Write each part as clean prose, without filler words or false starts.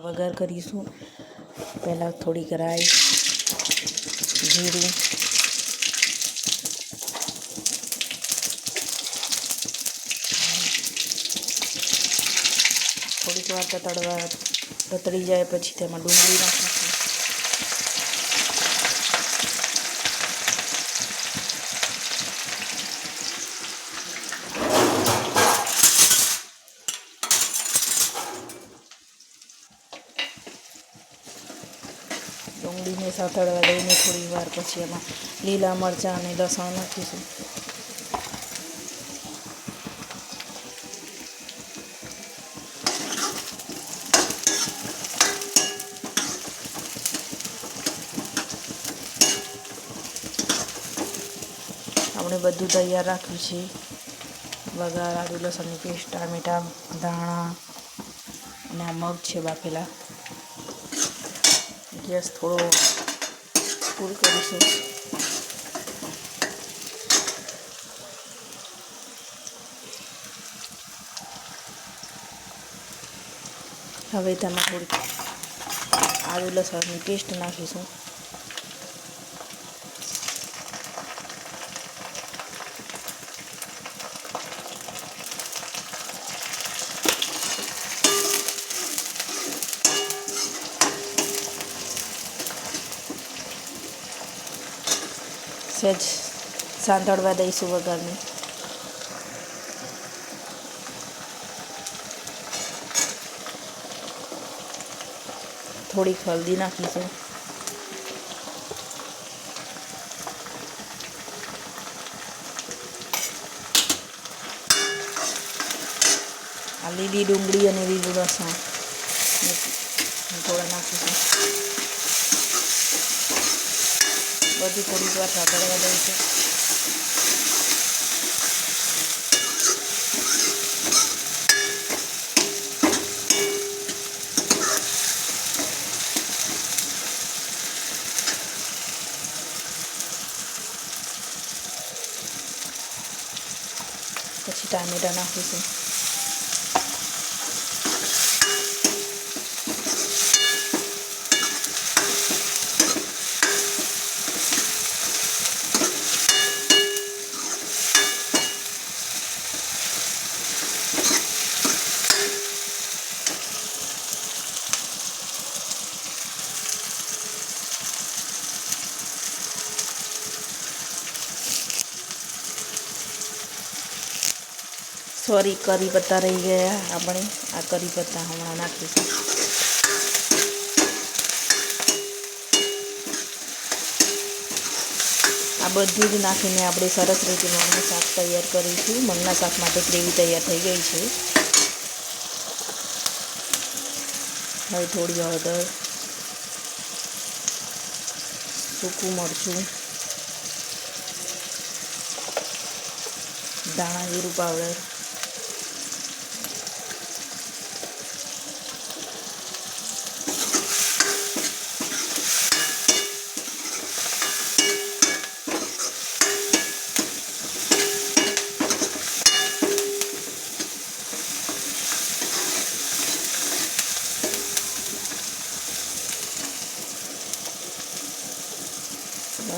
વઘાર કરીશું। પહેલાં થોડીક રાઈ, જીરું, થોડીક વાર તતડી જાય પછી તેમાં ડુંગળી નાખીશું। ડુંગળીને સાતળવા દઈને થોડી વાર પછી એમાં લીલા મરચાં અને લસણ નાખીશું। આપણે બધું તૈયાર રાખ્યું છે। વઘાર, આદુ લસણની પેસ્ટ, ટામેટાં, ધાણા અને આ મગ છે બાફેલા। ગેસ થોડો ફૂલ કરીશું। હવે તેમાં થોડીક આદુ લસણની પેસ્ટ નાખીશું। સહેજ સાંતળવા દઈશું વઘારને। થોડીક હલ્દી નાખીશું। આ લીલી ડુંગળી અને લીલું લસણ થોડા નાખીશું। બધું થોડીક વાર સાંતળવા દઈશું। પછી ટામેટાં નાખીશું। સોરી, કરી પત્તા રહી ગયા। આપણે આ કરી પત્તા હમણાં નાખીશું। આ બધું જ નાખીને આપણે સરસ રીતે મગનું શાક તૈયાર કરીશું। મગના શાક માટે ગ્રેવી તૈયાર થઈ ગઈ છે। હવે થોડી હળદર, સૂકું મરચું, ધાણા જીરું પાવડર,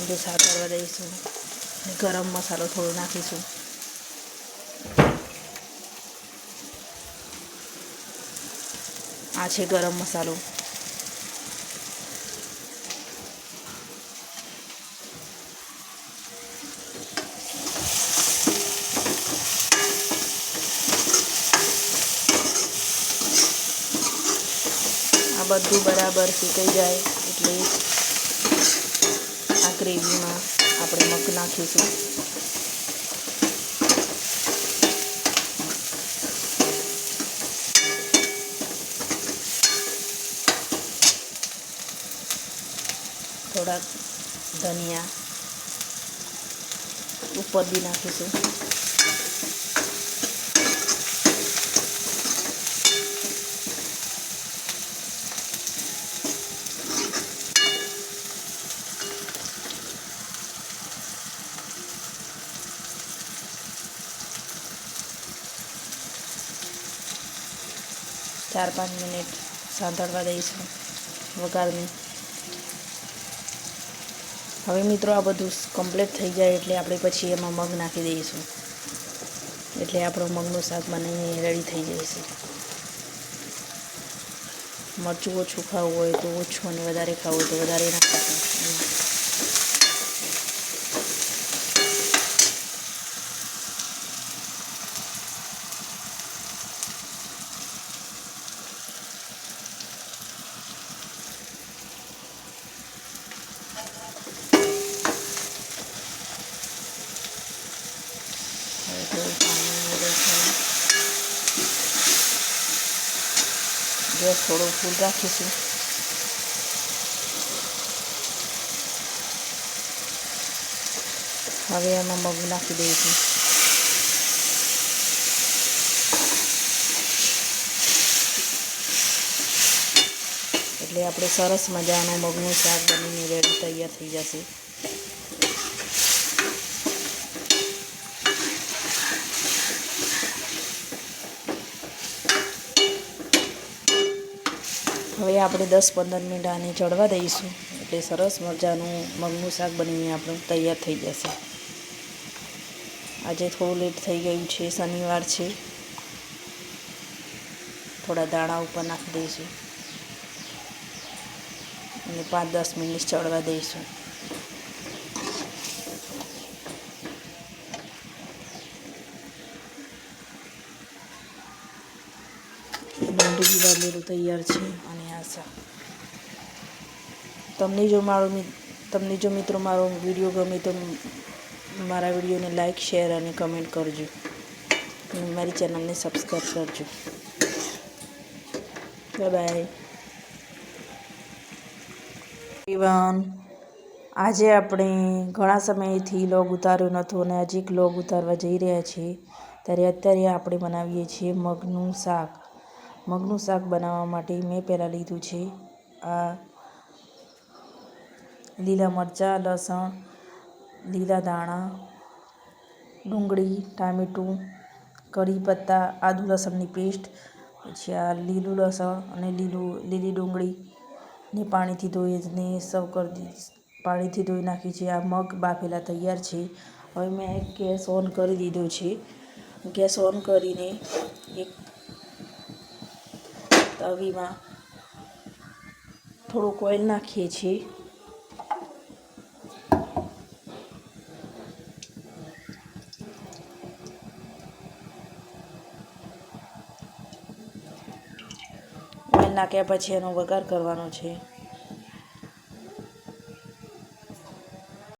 બધું સાતળવા દઈશું। ગરમ મસાલો થોડો નાખીશું। આ છે ગરમ મસાલો। આ બધું બરાબર શેકાઈ જાય એટલે આ ગ્રેવીમાં આપણે મગ નાખીશું। થોડાક ધનિયા ઉપર બી નાખીશું। ચાર પાંચ મિનિટ સાંતળવા દઈશું વઘારની. હવે મિત્રો આ બધું કમ્પ્લીટ થઈ જાય એટલે આપણે પછી એમાં મગ નાખી દઈશું, એટલે આપણું મગનું શાક બનીને રેડી થઈ જશે. મરચું ઓછું ખાવું હોય તો ઓછું અને વધારે ખાવું હોય તો વધારે નાખીશું. ગેસ થોડો ફૂલ રાખીશું. હવે એમાં મગ નાખી દઈશું. એટલે આપણે સરસ મજાનું મગનું શાક બનીને રેડી તૈયાર થઈ જશે. હવે આપણે 10-15 મિનિટ આને ચડવા દઈશું, એટલે સરસ મજાનું મગનું શાક બનીને આપણું તૈયાર થઈ જશે. આજે થોડું લેટ થઈ ગયું છે, શનિવાર છે. થોડા દાણા ઉપર નાખી દઈશું અને 5-10 મિનિટ ચડવા દઈશું. ડુંગળી વાળેલું તૈયાર છે. અને આ શાક તમને જો મિત્રો મારો વિડીયો ગમે તો મારા વિડીયોને લાઈક, શેર અને કમેન્ટ કરજો અને મારી ચેનલને સબસ્ક્રાઈબ કરજો. બાય એવન. આજે આપણે ઘણા સમયથી લોગ ઉતાર્યો નહોતો અને આજે એક લોગ ઉતારવા જઈ રહ્યા છીએ. ત્યારે અત્યારે આપણે બનાવીએ છીએ મગનું શાક. મગનું શાક બનાવવા માટે મેં પહેલાં લીધું છે આ લીલા મરચાં, લસણ, લીલા ધાણા, ડુંગળી, ટામેટું, કઢી પત્તા, આદુ લસણની પેસ્ટ, પછી આ લીલું લસણ અને લીલી ડુંગળીને પાણીથી ધોઈને સર્વ કરી પાણીથી ધોઈ નાખી છે. આ મગ બાફેલા તૈયાર છે. હવે મેં ગેસ ઓન કરી દીધો છે. ગેસ ઓન કરીને એક તવીમાં થોડુંક ઓઇલ નાખીએ છીએ. ઓઇલ નાખ્યા પછી એનો વઘાર કરવાનો છે.